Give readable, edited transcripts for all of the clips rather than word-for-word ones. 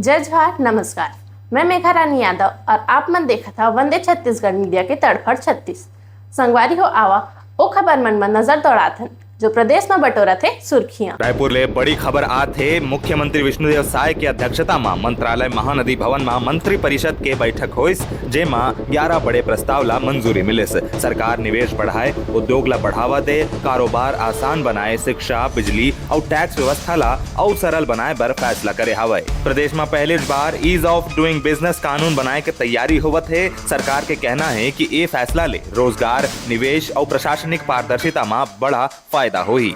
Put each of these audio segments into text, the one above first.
जय जवाहर, नमस्कार। मैं मेघा रानी यादव और आप मन देखा था वंदे छत्तीसगढ़ मीडिया के तड़फड़ 36। संगवारी हो आवा ओ खबर मन में नजर दौड़ाथन जो प्रदेश में बटोरा थे सुर्खियां। रायपुर ले बड़ी खबर आथे। मुख्यमंत्री विष्णुदेव साय की अध्यक्षता में मंत्रालय महानदी भवन में मंत्री परिषद के बैठक होइस, जेमा 11 बड़े प्रस्ताव ला मंजूरी मिलिस। सरकार निवेश बढ़ाए, उद्योग ला बढ़ावा दे, कारोबार आसान बनाए, शिक्षा, बिजली और टैक्स व्यवस्था ला और सरल बनाए बर फैसला करे हवय। प्रदेश में पहली बार ईज ऑफ डूइंग बिजनेस कानून बनाए के तैयारी होवत है। सरकार के कहना है कि ये फैसला ले रोजगार, निवेश और प्रशासनिक पारदर्शिता में बड़ा फायदा होई।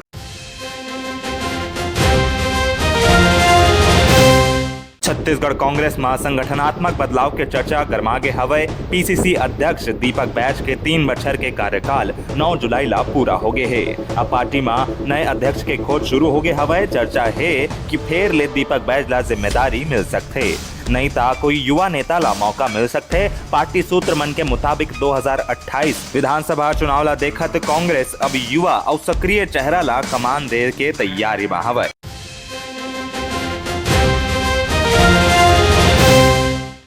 छत्तीसगढ़ कांग्रेस में संगठनात्मक बदलाव के चर्चा गरमागे हवय। पीसीसी अध्यक्ष दीपक बैज के 3 बछर के कार्यकाल 9 जुलाई ला पूरा हो गए है। अब पार्टी में नए अध्यक्ष के खोज शुरू हो गए हवय। चर्चा है कि फेर ले दीपक बैज ला जिम्मेदारी मिल सकते, नहीं ता कोई युवा नेता ला मौका मिल सकते। पार्टी सूत्र मन के मुताबिक 2028 विधानसभा चुनाव ला देखत कांग्रेस अब युवा और सक्रिय चेहरा ला कमान दे के तैयारी में हवय।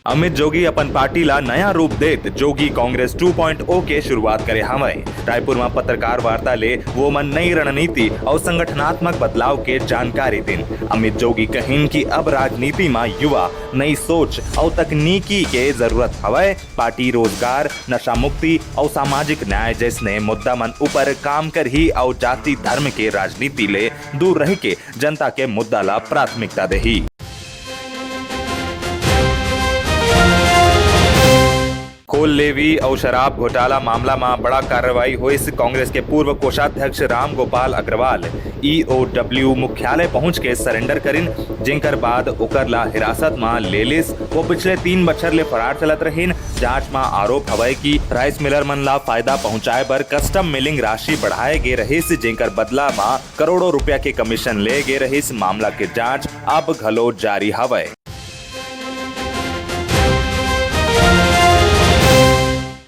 अमित जोगी अपन पार्टी ला नया रूप देत जोगी कांग्रेस 2.0 के शुरुआत करे हवय। रायपुर में पत्रकार वार्ता ले वो मन नई रणनीति और संगठनात्मक बदलाव के जानकारी दिन। अमित जोगी कहिन कि अब राजनीति में युवा, नई सोच और तकनीकी के जरूरत हवय। पार्टी रोजगार, नशा मुक्ति और सामाजिक न्याय जैसने मुद्दा मन ऊपर काम कर ही और जाति धर्म के राजनीति ले दूर रह के जनता के मुद्दा ला प्राथमिकता देही। कोल लेवी और शराब घोटाला मामला में बड़ा कार्रवाई हुई। कांग्रेस के पूर्व कोषाध्यक्ष राम गोपाल अग्रवाल EOW मुख्यालय पहुंच के सरेंडर करिन, जिनकर बाद ओकर ला हिरासत में ले लिस। वो पिछले 3 बछर ले फरार चलत रहिन। जांच में आरोप हवय कि राइस मिलर मन ला फायदा पहुंचाए बर कस्टम मिलिंग राशि बढ़ाए गे रहिस, जिनकर बदला में करोड़ों रुपया के कमीशन ले गे रहिस। मामला के जांच अब घलो जारी हवय।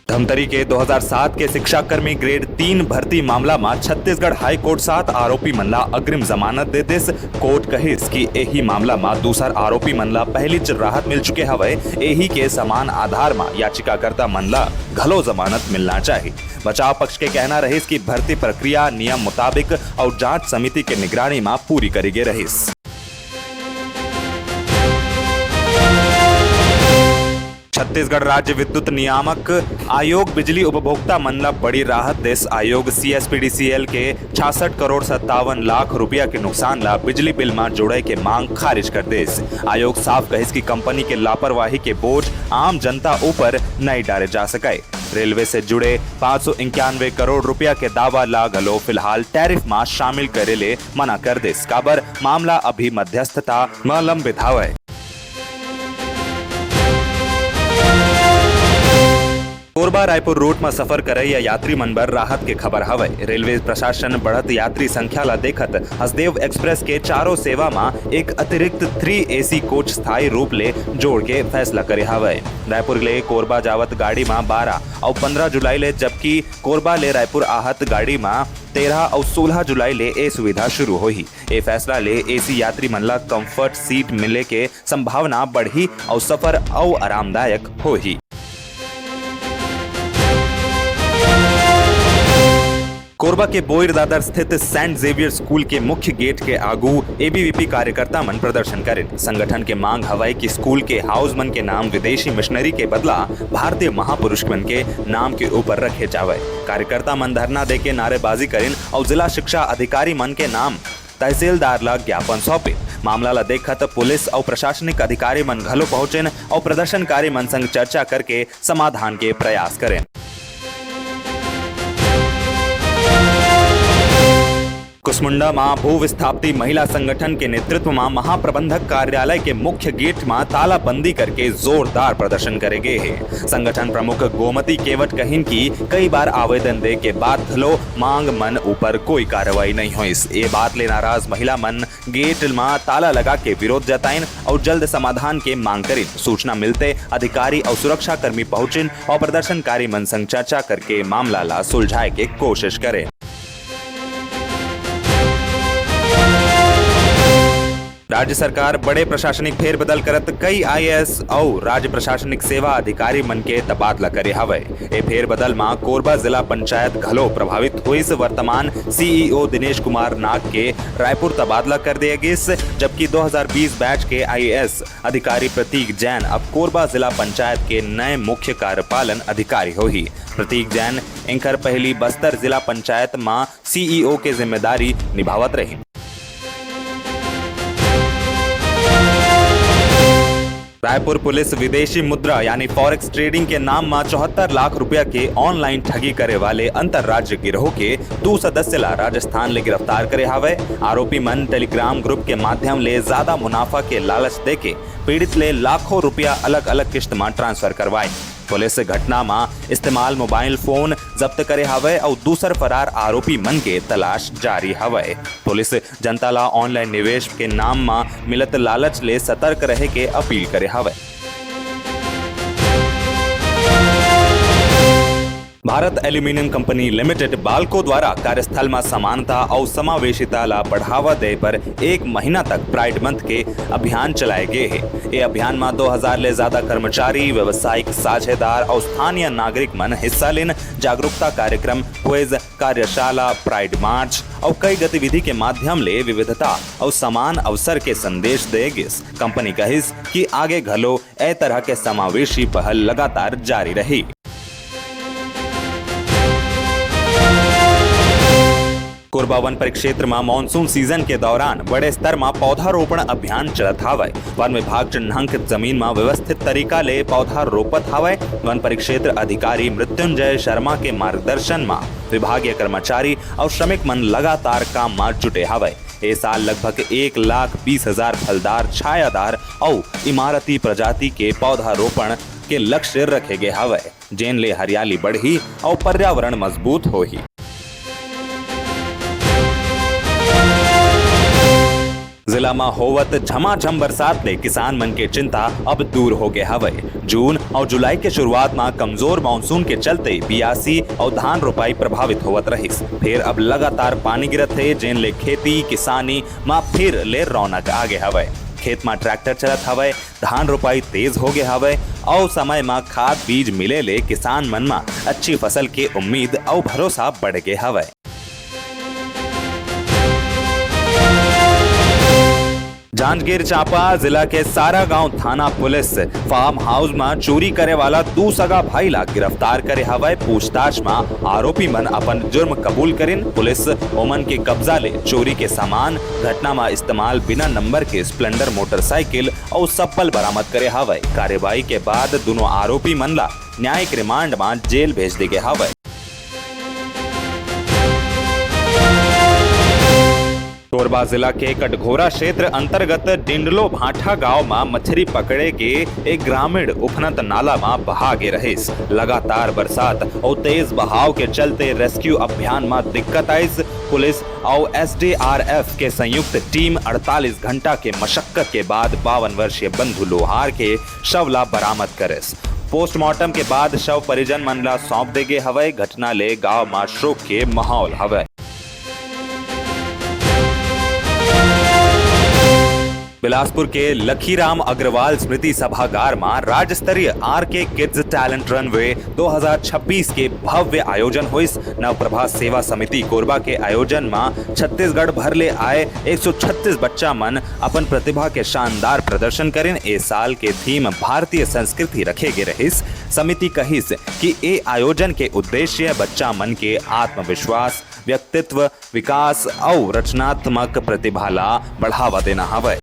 धमतरी के 2007 के शिक्षाकर्मी ग्रेड 3 भर्ती मामला में छत्तीसगढ़ हाई कोर्ट 7 आरोपी मन ला अग्रिम जमानत दे दिस। कोर्ट कहिस कि यही मामला में दूसर आरोपी मन ला पहली राहत मिल चुके हवय। यही के समान आधार में याचिकाकर्ता मन ला घलो जमानत मिलना चाहिए। बचाव पक्ष के कहना रहिस कि भर्ती प्रक्रिया नियम मुताबिक और जांच समिति के निगरानी में पूरी करी गे रहिस। छत्तीसगढ़ राज्य विद्युत नियामक आयोग बिजली उपभोक्ता मन ला बड़ी राहत देस। आयोग CSPDCL के 66 करोड़ 57 लाख रुपया के नुकसान ला बिजली बिल में जोड़े के मांग खारिज कर देस। आयोग साफ कहिस कि कंपनी के लापरवाही के बोझ आम जनता ऊपर नहीं डाले जा सके। रेलवे से जुड़े 591 करोड़ रुपया के दावा ला घलो फिलहाल टैरिफ में शामिल करे ले मना कर देस। काबर मामला अभी मध्यस्थता में लंबित हवय। कोरबा रायपुर रूट में सफर करे या यात्री मन बर राहत के खबर हवय। रेलवे प्रशासन बढ़त यात्री संख्या ला देखत हसदेव एक्सप्रेस के चारों सेवा में एक अतिरिक्त 3 AC कोच स्थायी रूप ले जोड़ के फैसला करे हवय। रायपुर ले कोरबा जावत गाड़ी में 12 और 15 जुलाई ले, जबकि कोरबा ले रायपुर आहत गाड़ी में 13 और 16 जुलाई ले ए सुविधा शुरू होही। ए फैसला ले AC यात्री मन ला कंफर्ट सीट मिले के संभावना बढ़ी और सफर और आरामदायक होही। कोरबा के बोईर दादर स्थित सेंट जेवियर स्कूल के मुख्य गेट के आगू ABVP कार्यकर्ता मन प्रदर्शन करें। संगठन के मांग हवाई कि स्कूल के हाउस मन के नाम विदेशी मिशनरी के बदला भारतीय महापुरुष मन के नाम के ऊपर रखे जावे। कार्यकर्ता मन धरना दे के नारेबाजी करें और जिला शिक्षा अधिकारी मन के नाम तहसीलदार ला ज्ञापन सौंपे। मामला ला देखत पुलिस और प्रशासनिक अधिकारी मन घलो पहुंचे और प्रदर्शनकारी मन संग चर्चा करके समाधान के प्रयास करें। कुसमुंडा में भू विस्थापित महिला संगठन के नेतृत्व में महाप्रबंधक कार्यालय के मुख्य गेट में तालाबंदी करके जोरदार प्रदर्शन करे गए है। संगठन प्रमुख गोमती केवट कहिन की कई बार आवेदन दे के बाद धलो मांग मन ऊपर कोई कार्रवाई नहीं हुई। ये बात ले नाराज महिला मन गेट में ताला लगा के विरोध जताइन और जल्द समाधान के मांग करें। सूचना मिलते अधिकारी और सुरक्षा कर्मी पहुंचे और प्रदर्शनकारी मन संग चर्चा करके मामला ला सुलझाए के कोशिश करे। राज्य सरकार बड़े प्रशासनिक फेरबदल करत कई आईएएस और राज्य प्रशासनिक सेवा अधिकारी मन के तबादला करे हवे। ए फेरबदल में कोरबा जिला पंचायत घलो प्रभावित हुईस। वर्तमान सीईओ दिनेश कुमार नाग के रायपुर तबादला कर दिया गिस, जबकि 2020 बैच के आईएएस अधिकारी प्रतीक जैन अब कोरबा जिला पंचायत के नए मुख्य कार्यपालन अधिकारी होही। प्रतीक जैन एंकर पहली बस्तर जिला पंचायत में सीईओ के जिम्मेदारी निभावत रही। रायपुर पुलिस विदेशी मुद्रा यानी फॉरेक्स ट्रेडिंग के नाम में 74 लाख रुपया के ऑनलाइन ठगी करे वाले अंतरराज्य गिरोह के 2 सदस्य ला राजस्थान ले गिरफ्तार करे हावे। आरोपी मन टेलीग्राम ग्रुप के माध्यम ले ज्यादा मुनाफा के लालच देके पीड़ित ले लाखों रुपया अलग अलग किस्त में ट्रांसफर करवाए। पुलिस घटना में इस्तेमाल मोबाइल फोन जब्त करे हवे और दूसर फरार आरोपी मन के तलाश जारी हवे। पुलिस जनता ला ऑनलाइन निवेश के नाम में मिलत लालच ले सतर्क रहे के अपील करे हवे। Bharat aluminium company limited Balco द्वारा कार्यस्थल में समानता और समावेशिता ला बढ़ावा दे पर 1 महीना तक प्राइड मंथ के अभियान चलाए गए हैं। ये अभियान में 2000 ले ज्यादा कर्मचारी, व्यवसायिक साझेदार और स्थानीय नागरिक मन हिस्सा लेन जागरूकता कार्यक्रम, क्विज, कार्यशाला, प्राइड मार्च और कई गतिविधि के माध्यम ले विविधता और समान अवसर के संदेश देगिस। कंपनी कहिस कि आगे घलो ए तरह के समावेशी पहल लगातार जारी रही। कोरबा वन परिक्षेत्र में मानसून सीजन के दौरान बड़े स्तर में पौधारोपण अभियान चलत हावे। वन विभाग चिन्हांकित जमीन में व्यवस्थित तरीका ले पौधा रोपत हावे। वन परिक्षेत्र अधिकारी मृत्युंजय शर्मा के मार्गदर्शन में विभागीय कर्मचारी और श्रमिक मन लगातार काम में जुटे हावे। इस साल लगभग 1,20,000 फलदार, छायादार और इमारती प्रजाति के पौधारोपण के लक्ष्य रखे गए हावे, जेन ले हरियाली बढ़ी और पर्यावरण मजबूत होही। जिला में होवत झमाझम बरसात ले किसान मन के चिंता अब दूर हो गए हवे। जून और जुलाई के शुरुआत में कमजोर मानसून के चलते बियासी और धान रोपाई प्रभावित होवत रहिस। फिर अब लगातार पानी गिरत है, जेन ले खेती किसानी में फिर ले रौनक आगे हवे। खेत में ट्रैक्टर चलत हवे, धान रोपाई तेज हो गए हवे और समय में खाद बीज मिले ले किसान मन में अच्छी फसल के उम्मीद और भरोसा बढ़ गए हवे। जांजगीर चांपा जिला के सारा गांव थाना पुलिस फार्म हाउस में चोरी करे वाला 2 सगा भाई ला गिरफ्तार करे हवे। पूछताछ में आरोपी मन अपन जुर्म कबूल करिन। पुलिस ओमन के कब्जा ले चोरी के सामान, घटना में इस्तेमाल बिना नंबर के स्प्लेंडर मोटरसाइकिल और सप्पल बरामद करे हवे। कार्यवाही के बाद दोनों आरोपी मन ला न्यायिक रिमांड में जेल भेज दी गए हवे। कोरबा जिला के कटघोरा क्षेत्र अंतर्गत डिंडलो भाठा गांव में मछली पकड़े के एक ग्रामीण उफनत नाला में बहागे रहिस। लगातार बरसात और तेज बहाव के चलते रेस्क्यू अभियान में दिक्कत आइस। पुलिस और एसडीआरएफ के संयुक्त टीम 48 घंटा के मशक्कत के बाद 52 वर्षीय बंधु लोहार के शव ला बरामद करिस। पोस्टमार्टम के बाद शव परिजन मन ला सौंप दे गए हवे। घटना ले गांव में शोक के माहौल हवे। बिलासपुर के लखीराम अग्रवाल स्मृति सभागार में राज्य स्तरीय आरके किड्स टैलेंट रनवे 2026 के भव्य आयोजन हुइस। नवप्रभा सेवा समिति कोरबा के आयोजन में छत्तीसगढ़ भर ले आए 136 बच्चा मन अपन प्रतिभा के शानदार प्रदर्शन करें। इस साल के थीम भारतीय संस्कृति रखे गए रहिस। समिति कहिस कि ए आयोजन के उद्देश्य बच्चा मन के आत्मविश्वास, व्यक्तित्व विकास और रचनात्मक प्रतिभा ला बढ़ावा देना हवे।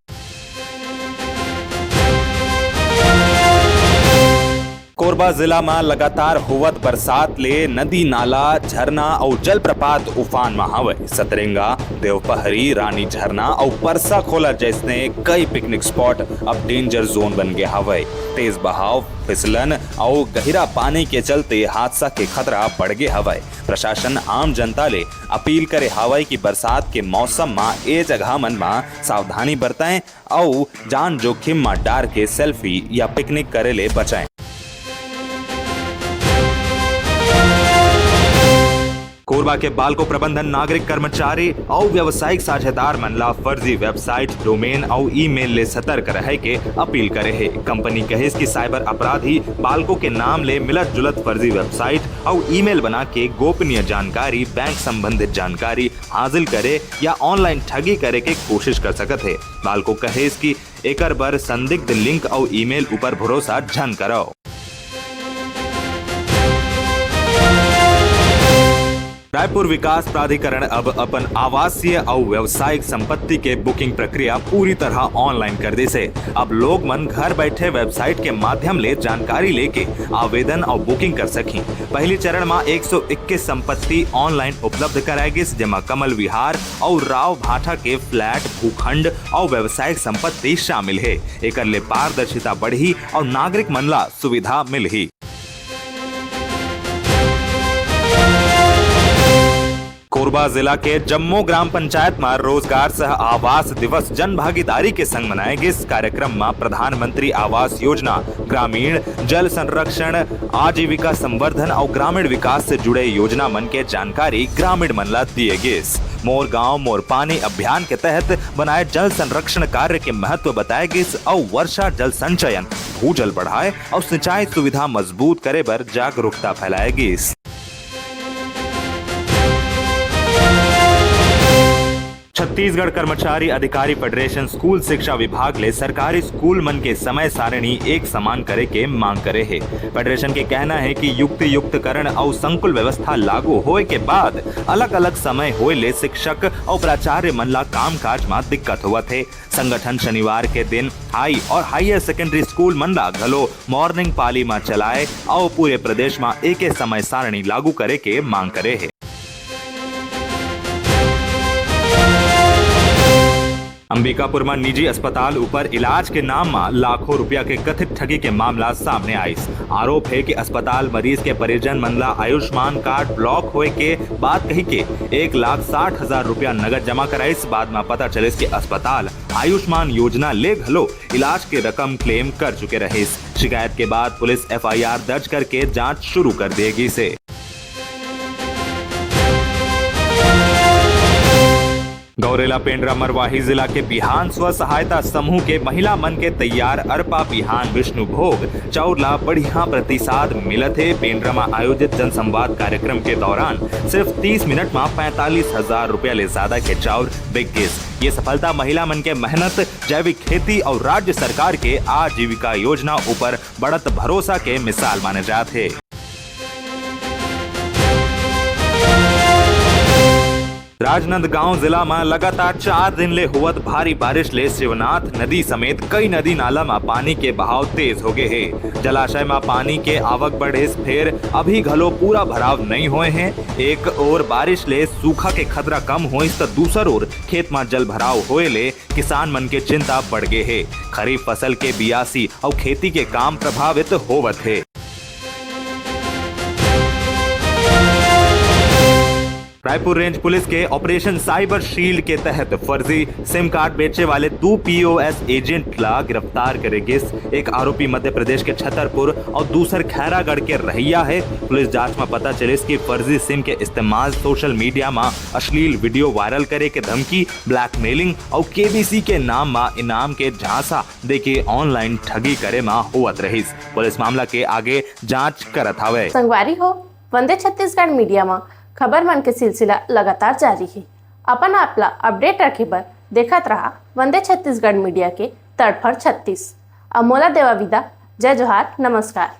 कोरबा जिला में लगातार होवत बरसात ले नदी नाला, झरना और जलप्रपात उफान में हवे। सतरेंगा, देवपहरी, रानी झरना और परसा खोला जैसे कई पिकनिक स्पॉट अब डेंजर जोन बन गए हवे। तेज बहाव, फिसलन और गहरा पानी के चलते हादसा के खतरा बढ़ गए हवे। प्रशासन आम जनता ले अपील करे हवे कि बरसात के मौसम में ए जगह मन में सावधानी बरतें और जान जोखिम में डार के सेल्फी या पिकनिक करे ले बचाएं। कोरबा के बालको प्रबंधन नागरिक कर्मचारी और व्यवसायिक साझेदार मनला फर्जी वेबसाइट डोमेन और ईमेल ले सतर्क रहे के अपील करे है। कंपनी कहे कि साइबर अपराधी बालको के नाम ले मिलत जुलत फर्जी वेबसाइट और ईमेल बना के गोपनीय जानकारी, बैंक संबंधित जानकारी हासिल करे या ऑनलाइन ठगी करे के कोशिश कर सकत है। बालको कहे कि एकर बर संदिग्ध लिंक और ईमेल ऊपर भरोसा झन करो। रायपुर विकास प्राधिकरण अब अपन आवासीय और व्यवसायिक संपत्ति के बुकिंग प्रक्रिया पूरी तरह ऑनलाइन कर दी से। अब लोग मन घर बैठे वेबसाइट के माध्यम ले जानकारी लेके आवेदन और बुकिंग कर सकी। पहली चरण में 121 संपत्ति ऑनलाइन उपलब्ध कराएगी, जेमा कमल विहार और राव भाटा के फ्लैट, भूखंड और व्यवसायिक संपत्ति शामिल है। एकर ले पारदर्शिता बढ़ी और नागरिक मन ला सुविधा मिलही। कोरबा जिला के जम्मू ग्राम पंचायत में रोजगार सह आवास दिवस जन भागीदारी के संग मनाएगी। इस कार्यक्रम में प्रधानमंत्री आवास योजना, ग्रामीण जल संरक्षण, आजीविका संवर्धन और ग्रामीण विकास से जुड़े योजना मन के जानकारी ग्रामीण मन ला दिएगी। मोर गांव मोर पानी अभियान के तहत बनाए जल संरक्षण कार्य के महत्व बताएगी और वर्षा जल संचयन, भूजल बढ़ाए और सिंचाई सुविधा मजबूत करे पर जागरूकता फैलाएगी। छत्तीसगढ़ कर्मचारी अधिकारी फेडरेशन स्कूल शिक्षा विभाग ले सरकारी स्कूल मन के समय सारणी एक समान करे के मांग करे है। फेडरेशन के कहना है कि युक्तिकरण और संकुल व्यवस्था लागू होए के बाद अलग अलग समय होए ले शिक्षक और प्राचार्य मन ला काम काज में दिक्कत होवत है। संगठन शनिवार के दिन हाई और हायर सेकेंडरी स्कूल मन ला घलो मॉर्निंग पाली में चलाए और पूरे प्रदेश में एक समय सारणी लागू करे के मांग करे है। अंबिकापुर में निजी अस्पताल ऊपर इलाज के नाम में लाखों रुपया के कथित ठगी के मामला सामने आई। आरोप है कि अस्पताल मरीज के परिजन मनला आयुष्मान कार्ड ब्लॉक होए के बाद कही के 1,60,000 रुपया नगद जमा कराइस। बाद में पता चले कि अस्पताल आयुष्मान योजना ले घलो इलाज के रकम क्लेम कर चुके रहे। शिकायत के बाद पुलिस FIR दर्ज करके जाँच शुरू कर देगी से। गौरेला पेंड्रा मरवाही जिला के बिहान स्व सहायता समूह के महिला मन के तैयार अरपा बिहान विष्णु भोग चौरला बढ़िया प्रतिसाद मिलत है। पेंड्रा में आयोजित जनसंवाद कार्यक्रम के दौरान सिर्फ 30 मिनट में 45,000 रुपया ले ज्यादा के चाउर बिक गए। ये सफलता महिला मन के मेहनत, जैविक खेती और राज्य सरकार के आजीविका योजना ऊपर बढ़त भरोसा के मिसाल माने जाते हैं। राजनांदगांव जिला में लगातार 4 दिन ले हुवत भारी बारिश ले शिवनाथ नदी समेत कई नदी नाला में पानी के बहाव तेज हो गए हैं। जलाशय में पानी के आवक बढ़े फिर अभी घलो पूरा भराव नहीं हुए हैं। एक और बारिश ले सूखा के खतरा कम हो तो दूसर ओर खेत में जल भराव होए ले किसान मन के चिंता बढ़ गए है। खरीफ फसल के बियासी और खेती के काम प्रभावित होवत है। रायपुर रेंज पुलिस के ऑपरेशन साइबर शील्ड के तहत फर्जी सिम कार्ड बेचे वाले 2 POS एजेंट ला गिरफ्तार करेगी। एक आरोपी मध्य प्रदेश के छतरपुर और दूसर खैरागढ़ के रहिया है। पुलिस जांच में पता चले कि फर्जी सिम के इस्तेमाल सोशल मीडिया में अश्लील वीडियो वायरल करे के धमकी, ब्लैकमेलिंग और KBC के नाम में इनाम के झांसा देके ऑनलाइन ठगी करे में होवत रही। पुलिस मामला के आगे जाँच करत हवे। संगवारी हो वंदे छत्तीसगढ़ मीडिया में खबर मन के सिलसिला लगातार जारी है। अपन आपला अपडेट रखे बर देखत रहा वंदे छत्तीसगढ़ मीडिया के तड़फड़ 36। अमोला देवा विदा। जय जोहार, नमस्कार।